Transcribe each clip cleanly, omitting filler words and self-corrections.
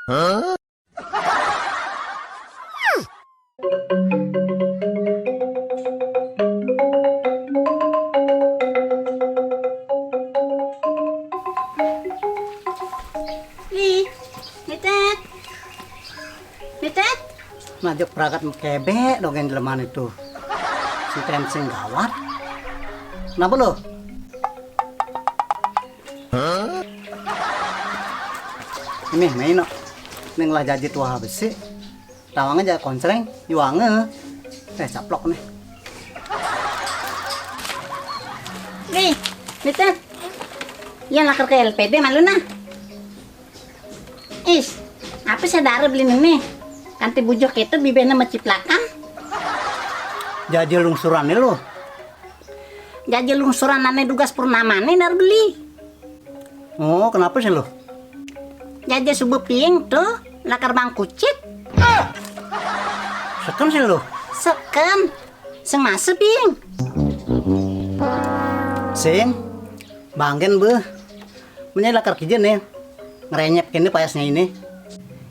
Ih, Netet. Netet. Najok perangkat kebek dongeng deleman itu. Si tensing gawat. Kenapa lo? Ini main no. Neng lah jaji tua besi. Tawang aja konsreng, yuange. Caplok nih. Nih, Netet. Yang lakar ke LPD malu nah. Is, apa sadar beli nih? Kanti bujok itu bibirnya meciplakan. Jaji lungsuran nih lo. Jadi lungsuran aneh dugas purnama nih dar beli. Oh, kenapa sih lo? Jadi subuh pieng tuh lakar bang kucit. Seken sih lo. Seken, seng masuk pieng. Sing, bangken be. Menyai lakar kijen nih. Ngerenyep kini payasnya ini.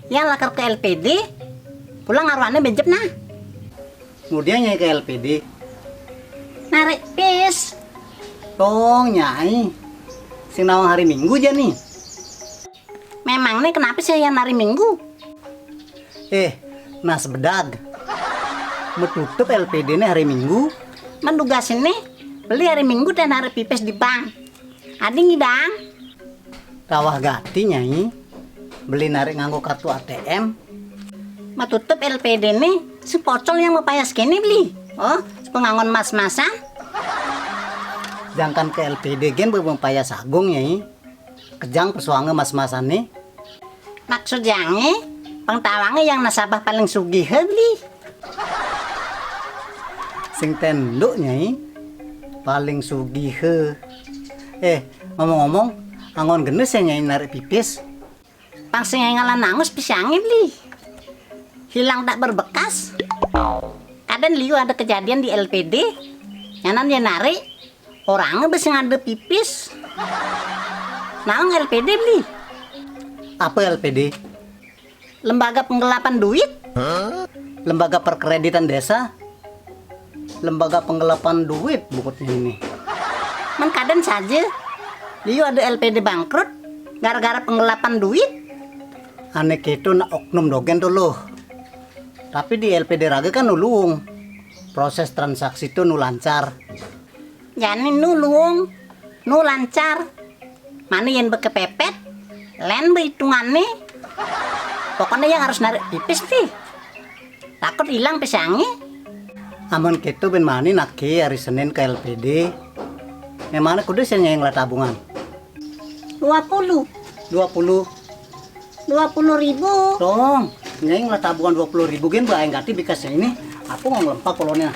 Yang lakar ke LPD, pulang arwahnya benjep nah. Kemudian nyai ke LPD. Narik pis. Tong nyai. Sing nawang hari Minggu aja nih. Memang nih kenapa sih yang nari Minggu? Nas bedag. Metutup LPD nih hari Minggu. Mendugasin nih, beli hari Minggu dan hari pipes di bank. Adi ngidang. Kawah gati nyai. Beli narik nganggo kartu ATM. Metutup LPD nih, si pocol yang mau payas kini beli. Oh, pengangon mas-masan. Jangkan ke LPD gen bebeng payas agung nyai. Kejang persuange mas-masan nih. Maksud yange, pengtawangnya yang nasabah paling sugih beli. Sing tenduk nyai. Paling sugih. Ngomong-ngomong, angon genes ya nyai narik pipis. Pang sing ngalah nangus pisangnya beli. Hilang tak berbekas. Kadang liu ada kejadian di LPD. Nyanan dia narik. Orangnya bisa ngade pipis. Naung LPD beli. Apa LPD? Lembaga penggelapan duit. Lembaga Perkreditan Desa. Lembaga penggelapan duit bukutnya ini. Men kadang saja. Liu ada LPD bangkrut. Gara-gara penggelapan duit. Aneh itu nak oknum dogen tuh loh. Tapi di LPD Raga kan nulung. Proses transaksi itu nu lancar. Jadi nulung. Nu lancar. Mana yang berkepepet. Len berhitungannya. Pokoknya yang harus narik pipis nih. Takut hilang pisangnya. Aman gitu ben mani naki hari Senin ke LPD. Yang mana kudu sih yang lah tabungan? 20 ribu. Dong, nyai lah tabungan 20 ribu gen bae ngati bikasnya ini. Aku mau ngelempak polonya.